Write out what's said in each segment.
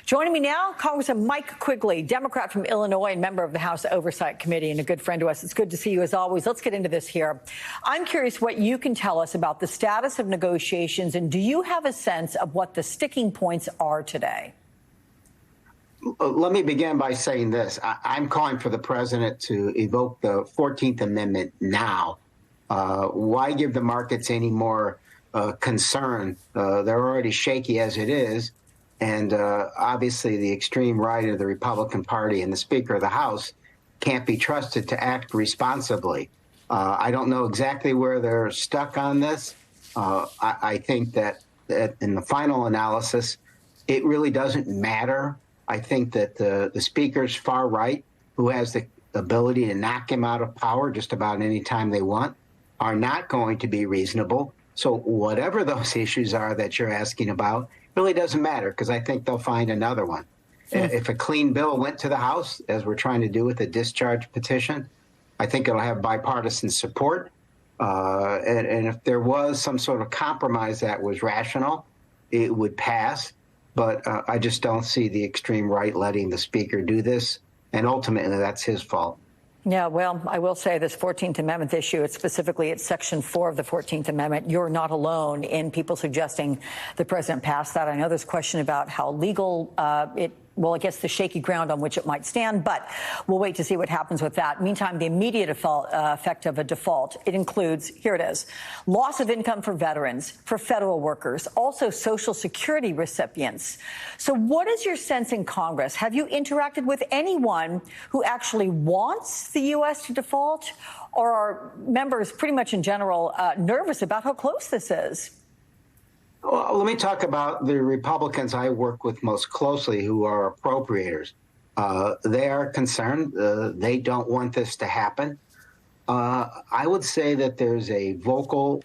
Joining me now, Congressman Mike Quigley, Democrat from Illinois and member of the House Oversight Committee and a good friend to us. It's good to see you as always. Let's get into this here. I'm curious what you can tell us about the status of negotiations, and do you have a sense of what the sticking points are today? Let me begin by saying this. I'm calling for the president to evoke the 14th Amendment now. Why give the markets any more concern? They're already shaky as it is. And obviously, the extreme right of the Republican Party and the Speaker of the House can't be trusted to act responsibly. I don't know exactly where they're stuck on this. I think that in the final analysis, it really doesn't matter. I think that the Speaker's far right, who has the ability to knock him out of power just about any time they want, are not going to be reasonable. So whatever those issues are that you're asking about, really doesn't matter, because I think they'll find another one. If a clean bill went to the House, as we're trying to do with the discharge petition, I think it'll have bipartisan support. And if there was some sort of compromise that was rational, it would pass. But I just don't see the extreme right letting the Speaker do this. And ultimately, that's his fault. Yeah, well, I will say this 14th Amendment issue, it's specifically it's Section 4 of the 14th Amendment. You're not alone in people suggesting the president passed that. I know there's a question about how legal well, I guess the shaky ground on which it might stand, but we'll wait to see what happens with that. Meantime, the immediate effect of a default, it includes, here it is, loss of income for veterans, for federal workers, also Social Security recipients. So what is your sense in Congress? Have you interacted with anyone who actually wants the U.S. to default, or are members pretty much in general nervous about how close this is? Well, let me talk about the Republicans I work with most closely, who are appropriators. They are concerned. They don't want this to happen. I would say that there's a vocal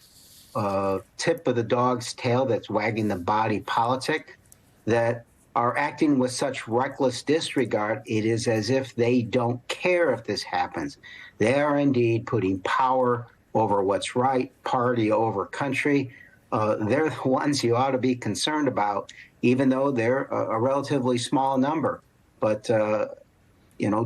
tip of the dog's tail that's wagging the body politic that are acting with such reckless disregard. It is as if they don't care if this happens. They are indeed putting power over what's right, party over country. They're the ones you ought to be concerned about, even though they're a relatively small number. But,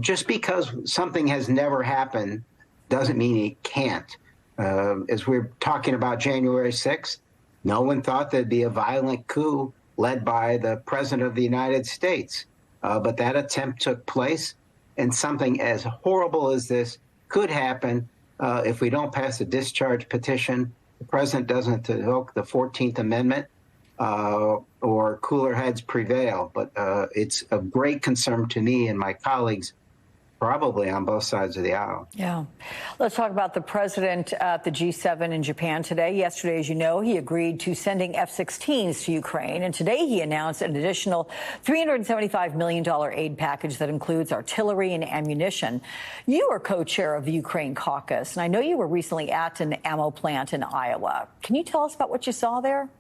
just because something has never happened doesn't mean it can't. As we're talking about January 6th, no one thought there'd be a violent coup led by the President of the United States. But that attempt took place, and something as horrible as this could happen if we don't pass a discharge petition. The president doesn't invoke the 14th Amendment, or cooler heads prevail. But it's of great concern to me and my colleagues, probably on both sides of the aisle. Yeah. Let's talk about the president at the G7 in Japan today. Yesterday, as you know, he agreed to sending F-16s to Ukraine. And today he announced an additional $375 million aid package that includes artillery and ammunition. You are co-chair of the Ukraine caucus, and I know you were recently at an ammo plant in Iowa. Can you tell us about what you saw there?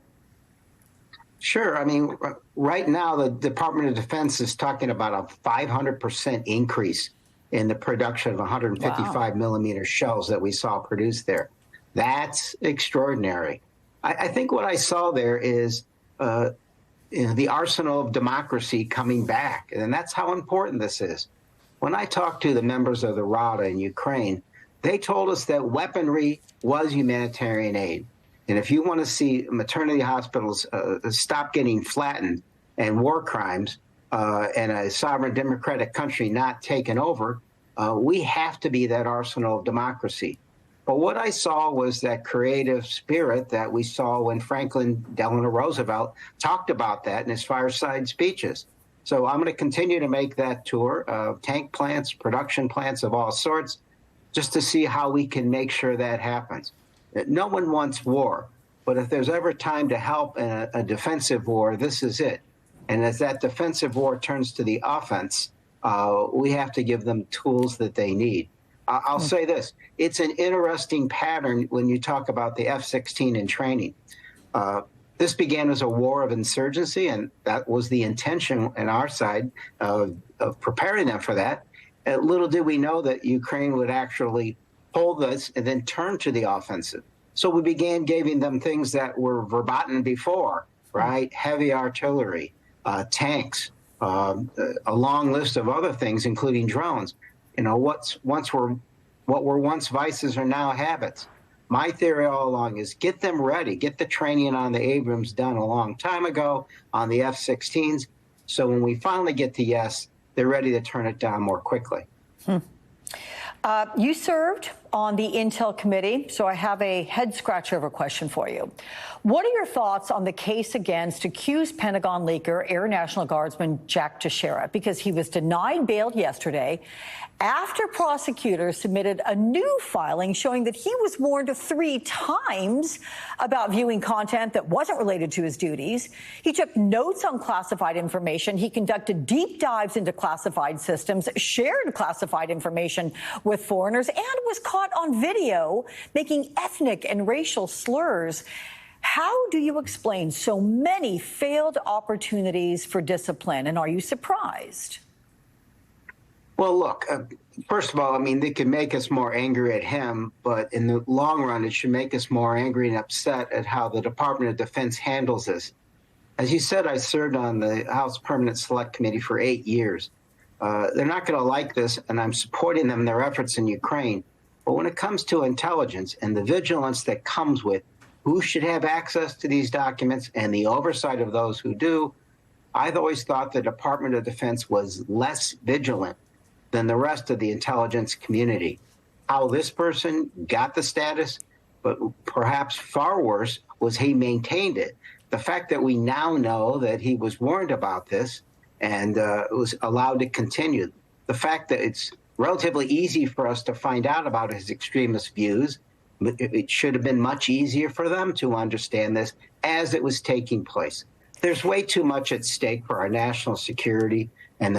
Sure. I mean, right now, the Department of Defense is talking about a 500% increase in the production of 155 millimeter shells that we saw produced there. That's extraordinary. I think what I saw there is the arsenal of democracy coming back, and that's how important this is. When I talked to the members of the Rada in Ukraine, they told us that weaponry was humanitarian aid. And if you want to see maternity hospitals stop getting flattened and war crimes, and a sovereign democratic country not taken over, we have to be that arsenal of democracy. But what I saw was that creative spirit that we saw when Franklin Delano Roosevelt talked about that in his fireside speeches. So I'm going to continue to make that tour of tank plants, production plants of all sorts, just to see how we can make sure that happens. No one wants war, but if there's ever time to help in a defensive war, this is it. And as that defensive war turns to the offense, we have to give them tools that they need. I'll say this. It's an interesting pattern when you talk about the F-16 in training. This began as a war of insurgency, and that was the intention on our side of preparing them for that. And little did we know that Ukraine would actually hold this and then turn to the offensive. So we began giving them things that were verboten before, right? Heavy artillery, tanks, a long list of other things, including drones. You know, what were once vices are now habits. My theory all along is get them ready, get the training on the Abrams done a long time ago, on the F-16s, so when we finally get to yes, they're ready to turn it down more quickly. You served on the Intel Committee, so I have a head-scratcher of a question for you. What are your thoughts on the case against accused Pentagon Leaker, Air National Guardsman Jack Teixeira? Because he was denied bail yesterday after prosecutors submitted a new filing showing that he was warned 3 times about viewing content that wasn't related to his duties. He took notes on classified information. He conducted deep dives into classified systems, shared classified information with foreigners, and was caught on video making ethnic and racial slurs. How do you explain so many failed opportunities for discipline, and are you surprised? Well, look, first of all, I mean, they could make us more angry at him, but in the long run, it should make us more angry and upset at how the Department of Defense handles this. As you said, I served on the House Permanent Select Committee for 8 years. They're not going to like this, and I'm supporting them in their efforts in Ukraine. But when it comes to intelligence and the vigilance that comes with who should have access to these documents and the oversight of those who do, I've always thought the Department of Defense was less vigilant than the rest of the intelligence community. How this person got the status, but perhaps far worse, was he maintained it. The fact that we now know that he was warned about this and was allowed to continue. The fact that it's relatively easy for us to find out about his extremist views. It should have been much easier for them to understand this as it was taking place. There's way too much at stake for our national security and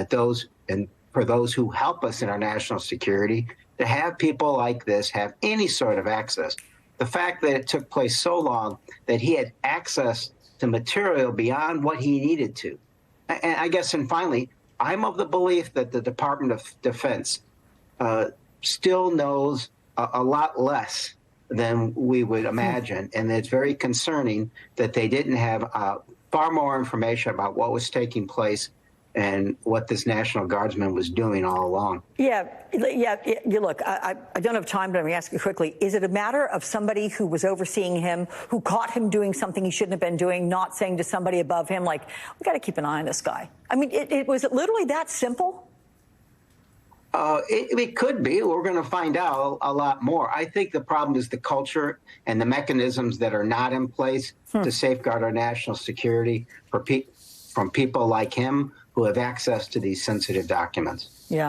for those who help us in our national security to have people like this have any sort of access. The fact that it took place so long that he had access to material beyond what he needed to. And I guess, and finally, I'm of the belief that the Department of Defense still knows a lot less than we would imagine. And it's very concerning that they didn't have far more information about what was taking place and what this National Guardsman was doing all along. Yeah. You look, I don't have time, but I'm going to ask you quickly. Is it a matter of somebody who was overseeing him, who caught him doing something he shouldn't have been doing, not saying to somebody above him, like, we got to keep an eye on this guy? I mean, was it literally that simple? It could be. We're going to find out a lot more. I think the problem is the culture and the mechanisms that are not in place to safeguard our national security from people like him who have access to these sensitive documents. Yeah.